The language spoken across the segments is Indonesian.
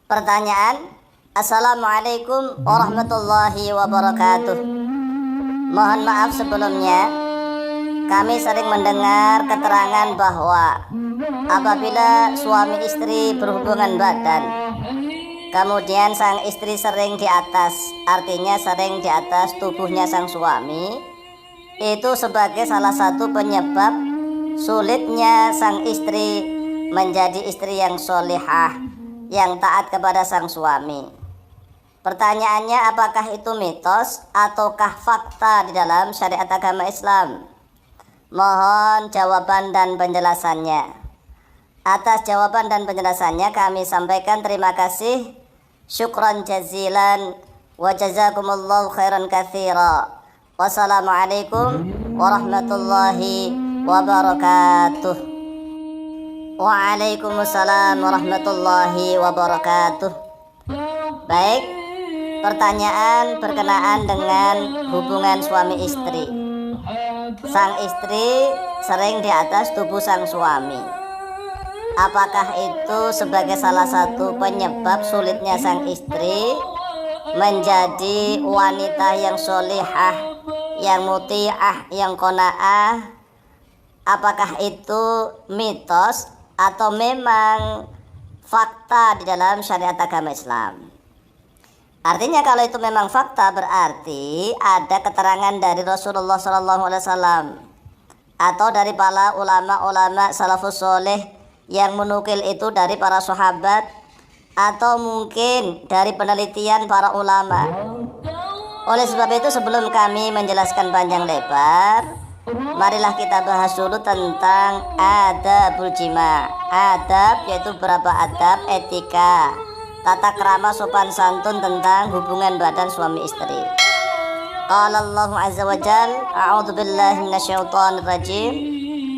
Pertanyaan. Assalamualaikum warahmatullahi wabarakatuh. Mohon maaf sebelumnya, kami sering mendengar keterangan bahwa apabila suami istri berhubungan badan, kemudian sang istri sering di atas, artinya sering di atas tubuhnya sang suami, itu sebagai salah satu penyebab sulitnya sang istri menjadi istri yang solihah, yang taat kepada sang suami. Pertanyaannya, apakah itu mitos ataukah fakta di dalam syariat agama Islam? Mohon jawaban dan penjelasannya. Atas jawaban dan penjelasannya kami sampaikan terima kasih. Syukran jazilan wa jazakumullahu khairan katsira. Wassalamualaikum warahmatullahi wabarakatuh. Waalaikumsalam warahmatullahi wabarakatuh. Baik, pertanyaan berkenaan dengan hubungan suami istri. Sang istri sering di atas tubuh sang suami. Apakah itu sebagai salah satu penyebab sulitnya sang istri menjadi wanita yang solihah, yang muti'ah, yang qanaah? Apakah itu mitos atau memang fakta di dalam syariat agama Islam? Artinya kalau itu memang fakta, berarti ada keterangan dari Rasulullah SAW atau dari para ulama-ulama salafus soleh yang menukil itu dari para sahabat, atau mungkin dari penelitian para ulama. Oleh sebab itu, sebelum kami menjelaskan panjang lebar, marilah kita bahas dulu tentang adabul jima'. Adab yaitu beberapa adab, etika, tata krama, sopan santun tentang hubungan badan suami istri. Qala Allah azza wa jal, a'udzu billahi minasyaitonir rajim.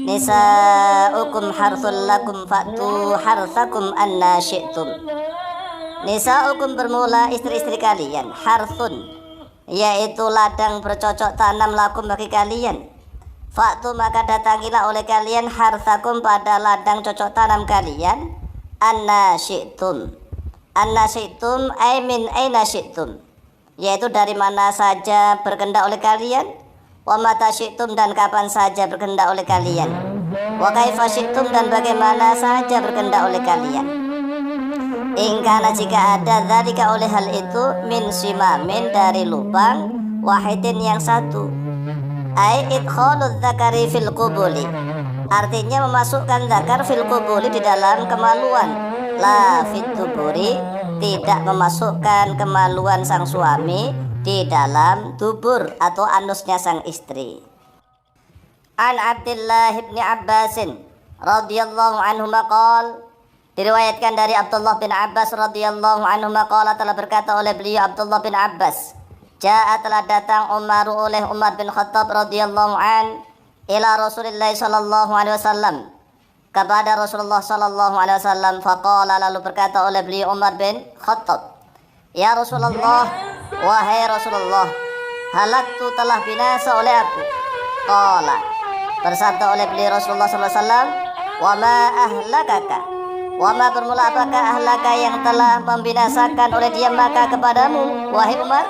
Nisa'ukum harthul lakum fa'tu harthakum anna syi'tum. Nisa'ukum bermula istri-istri kalian, harthun yaitu ladang bercocok tanam, lakum bagi kalian. Fa'tu maka datangilah oleh kalian, harthakum pada ladang cocok tanam kalian, anna syi'tum. Anna syi'tum ay min aina syi'tum, yaitu dari mana saja berkehendak oleh kalian, wa mata syi'tum dan kapan saja berkehendak oleh kalian, wa kaifa syi'tum dan bagaimana saja berkehendak oleh kalian. Ingkana jika ada dzalika oleh hal itu, min simamin dari lubang, wahidin yang satu, ay idkhaludz dzakari fil qubuli, artinya memasukkan zakar fil qubuli di dalam kemaluan, la fit tuburi, tidak memasukkan kemaluan sang suami di dalam tubur atau anusnya sang istri. An Abdullah bin Abbasin radhiyallahu anhu maqal, diriwayatkan dari Abdullah bin Abbas radhiyallahu anhu maqala, telah berkata oleh beliau Abdullah bin Abbas, jaa telah datang Umar oleh Umar bin Khattab radhiyallahu an ila Rasulillah sallallahu alaihi wasallam, kepada Rasulullah sallallahu alaihi wasallam. Faqala, lalu berkata oleh beliau Umar bin Khattab, ya Rasulullah, wahai Rasulullah, halaktu telah binasa oleh aku. Qala, bersabda oleh beliau Rasulullah sallallahu alaihi wasallam, wa ma ahlakaka, wa ma bermula apakah ahlaka yang telah membinasakan oleh dia maka kepadamu wahai Umar?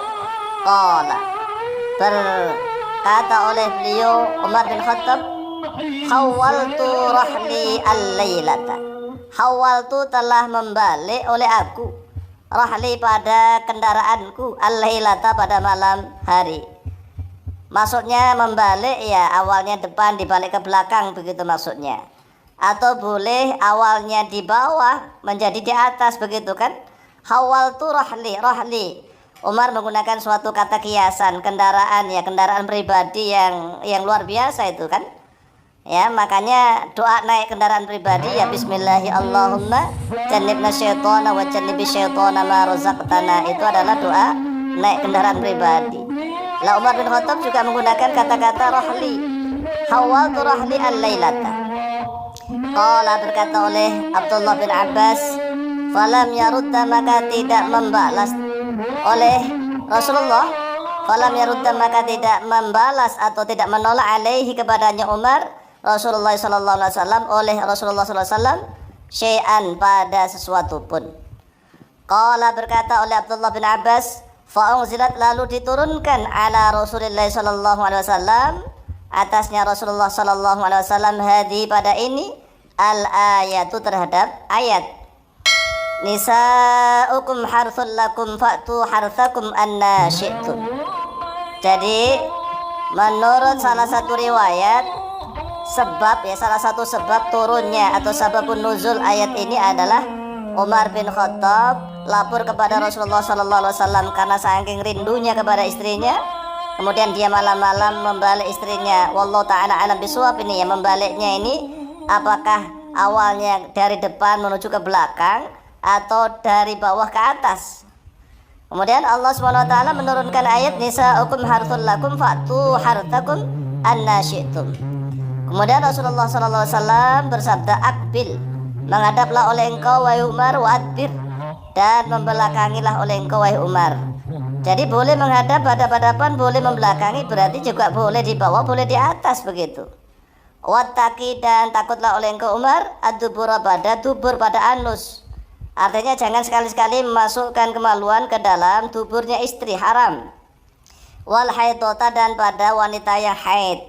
Qala, berkata oleh beliau Umar bin Khattab, hawaltu rahli al-lailata, hawaltu telah membalik oleh aku, rahli pada kendaraanku, al-lailata pada malam hari. Maksudnya membalik ya awalnya depan dibalik ke belakang, begitu maksudnya. Atau boleh awalnya di bawah menjadi di atas, begitu kan. Hawaltu rahli, rahli Umar menggunakan suatu kata kiasan, kendaraan, ya kendaraan pribadi yang luar biasa itu kan. Ya, makanya doa naik kendaraan pribadi ya bismillahi Allahumma jannibna syaitana wa jannibi syaitana ma razaqtana, itu adalah doa naik kendaraan pribadi. Lah Umar bin Khattab juga menggunakan kata-kata rahli, hawaltu rahli al-lailata. Qala, berkata oleh Abdullah bin Abbas, falam yarudda maka tidak membalas oleh Rasulullah, falam yarudda maka tidak membalas atau tidak menolak alaihi kepadanya Umar, Rasulullah sallallahu alaihi wasallam, oleh Rasulullah sallallahu alaihi wasallam, syai'an pada sesuatu pun. Qala berkata oleh Abdullah bin Abbas, fa'unzilat lalu diturunkan ala Rasulullah sallallahu alaihi wasallam atasnya Rasulullah sallallahu alaihi wasallam hadi pada ini al-ayatu terhadap ayat nisa'ukum harthul lakum fa'tu harthakum anna syi'tum. Jadi menurut salah satu riwayat sebab ya salah satu sebab turunnya atau sababun nuzul ayat ini adalah Umar bin Khattab lapor kepada Rasulullah sallallahu alaihi wasallam karena saking rindunya kepada istrinya. Kemudian dia malam-malam membalik istrinya. Wallahu taala alam bisawab, ini ya, membaliknya ini apakah awalnya dari depan menuju ke belakang atau dari bawah ke atas. Kemudian Allah Subhanahu wa taala menurunkan ayat nisa'ukum harthul lakum fa'tu harthakum anna syi'tum. Kemudian Rasulullah sallallahu alaihi wasallam bersabda, akbil, menghadaplah oleh engkau wahai Umar, wa adbir, dan membelakangilah oleh engkau wahai Umar. Jadi boleh menghadap, hadap-hadapan, boleh membelakangi, berarti juga boleh di bawah, boleh di atas begitu. Wattaqi, dan takutlah oleh engkau Umar, ad-dubura, pada dubur, pada anus. Artinya jangan sekali-sekali memasukkan kemaluan ke dalam duburnya istri, haram. Wal haidota, dan pada wanita yang haid.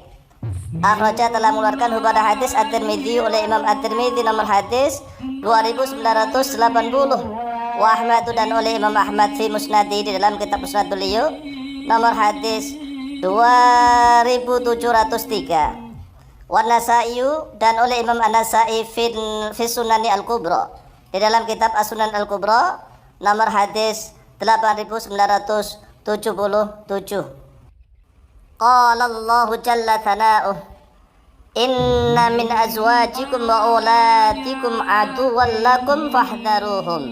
Akhraja telah mengeluarkan pada hadis At-Tirmidzi oleh Imam At-Tirmidzi nomor hadis 2980, wa Ahmad, dan oleh Imam Ahmad fi Musnadi, di dalam kitab Musnad beliau nomor hadis 2703, wa Nasa'i, dan oleh Imam An-Nasa'i fi Sunani Al-Kubra, di dalam kitab As-Sunan Al-Kubra nomor hadis 8977. Qala Allahu jalla thana'uh, inna min azwajikum wa auladikum aduwwan lakum fahdharuhum.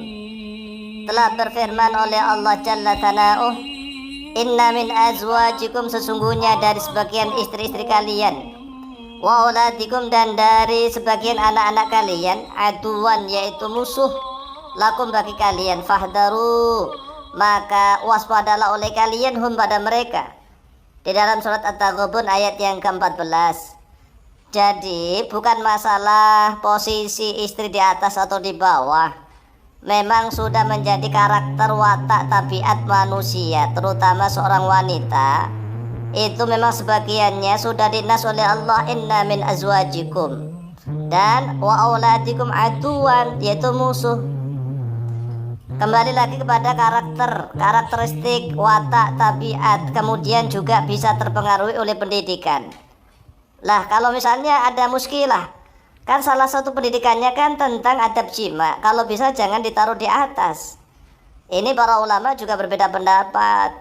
Telah berfirman oleh Allah jalla thana'uh, inna min azwajikum, sesungguhnya dari sebagian istri-istri kalian, wa auladikum, dan dari sebagian anak-anak kalian, aduwan, yaitu musuh, lakum, bagi kalian, fahdharu, maka waspadalah oleh kalian, hum, pada mereka. Di dalam surat At-Taghabun ayat yang ke-14. Jadi bukan masalah posisi istri di atas atau di bawah. Memang sudah menjadi karakter, watak, tabiat manusia, terutama seorang wanita. Itu memang sebagiannya sudah dinas oleh Allah, inna min azwajikum, dan wa auladikum aduwan, yaitu musuh. Kembali lagi kepada karakteristik, watak, tabiat, kemudian juga bisa terpengaruhi oleh pendidikan. Lah kalau misalnya ada muskilah, kan salah satu pendidikannya kan tentang adab jima, kalau bisa jangan ditaruh di atas. Ini para ulama juga berbeda pendapat.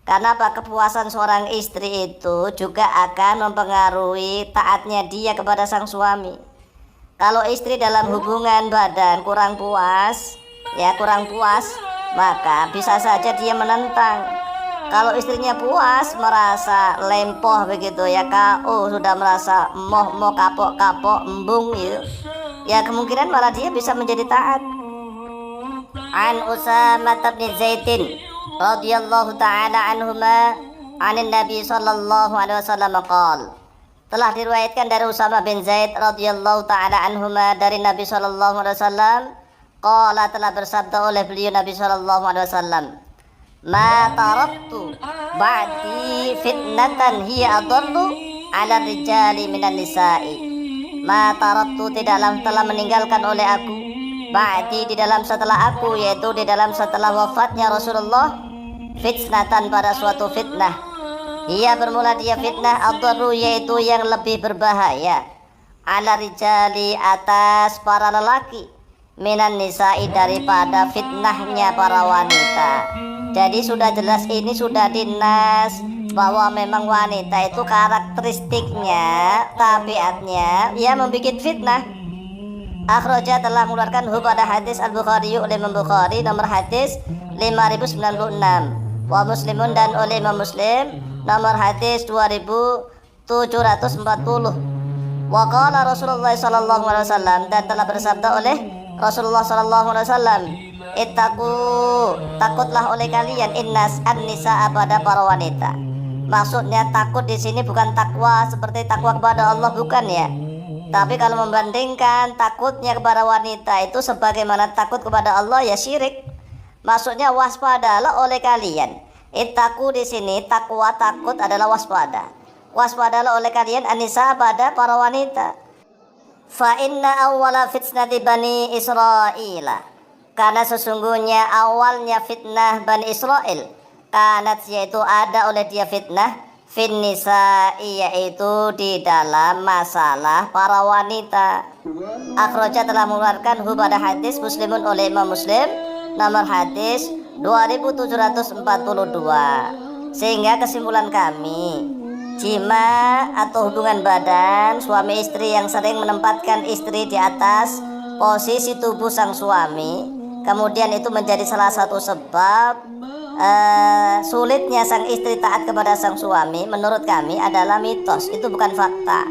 Karena apa? Kepuasan seorang istri itu juga akan mempengaruhi taatnya dia kepada sang suami. Kalau istri dalam hubungan badan kurang puas, maka bisa saja dia menentang. Kalau istrinya puas, merasa lempoh begitu ya, KO, sudah merasa moh kapok embung gitu, ya kemungkinan malah dia bisa menjadi taat. An Usamah bin Zaidin radhiyallahu taala anhuma anin Nabi sallallahu alaihi wasallam qala, telah diriwayatkan dari Usamah bin Zaid radhiyallahu taala anhuma dari Nabi sallallahu alaihi wasallam, qala, telah bersabda oleh beliau Nabi sallallahu alaihi wasallam, ma taraktu ba'di fitnatan hiya adallu ala rijali minan nisa'i. Ma taraktu, tidaklah telah meninggalkan oleh aku, ba'di, di dalam setelah aku, yaitu di dalam setelah wafatnya Rasulullah, fitnatan, pada suatu fitnah, ia bermula dia fitnah, adallu, yaitu yang lebih berbahaya, ala rijali, atas para lelaki, minan nisa'i, daripada fitnahnya para wanita. Jadi sudah jelas, ini sudah dinas bahwa memang wanita itu karakteristiknya, tabiatnya, ya membuat fitnah. Akhraja telah mengeluarkan pada hadis Al-Bukhari oleh Imam Bukhari nomor hadis 5096, wa Muslimun, dan oleh Imam Muslim nomor hadis 2740. Wa qala Rasulullah sallallahu alaihi wasallam, dan telah bersabda oleh Rasulullah sallallahu alaihi wasallam, ittaqu, takutlah oleh kalian, innas an-nisaa, pada para wanita. Maksudnya takut di sini bukan takwa seperti takwa kepada Allah, bukan ya. Tapi kalau membandingkan takutnya kepada wanita itu sebagaimana takut kepada Allah, ya syirik. Maksudnya waspadalah oleh kalian. Ittaqu di sini takwa, takut adalah waspada. Waspadalah oleh kalian anisa pada para wanita. Fa inna awwala fitnati bani Israila, karena sesungguhnya awalnya fitnah Bani Israel, kanat yaitu ada oleh dia fitnah fin nisa'i, yaitu di dalam masalah para wanita. Akhraja telah mengeluarkan hu pada hadis Muslimun oleh Imam Muslim nomor hadis 2742. Sehingga kesimpulan kami, jima atau hubungan badan suami istri yang sering menempatkan istri di atas posisi tubuh sang suami, kemudian itu menjadi salah satu sebab sulitnya sang istri taat kepada sang suami, menurut kami adalah mitos, itu bukan fakta,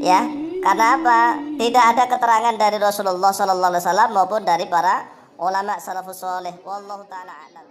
ya. Karena apa? Tidak ada keterangan dari Rasulullah SAW maupun dari para ulama salafus soleh. Wallahu ta'ala a'lam.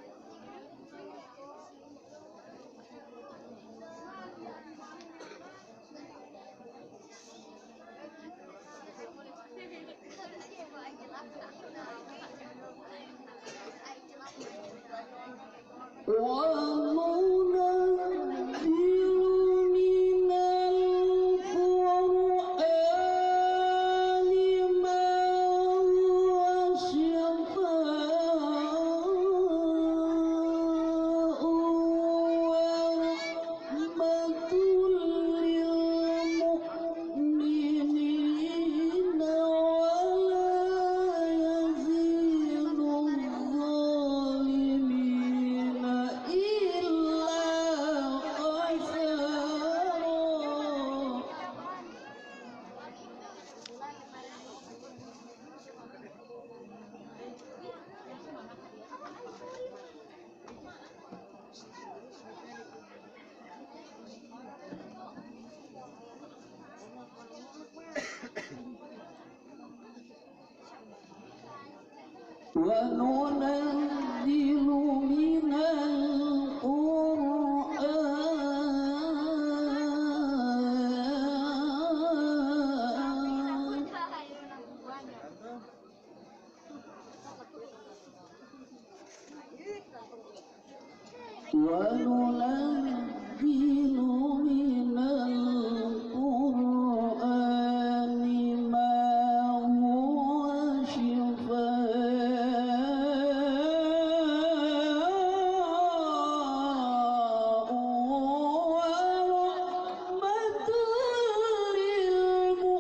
وَنُنَزِّلُ مِنَ الْقُرْآنِ مَا هُوَ شِفَاءٌ وَرَحْمَةٌ لِّلْمُؤْمِنِينَ.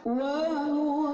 وَنُنَزِّلُ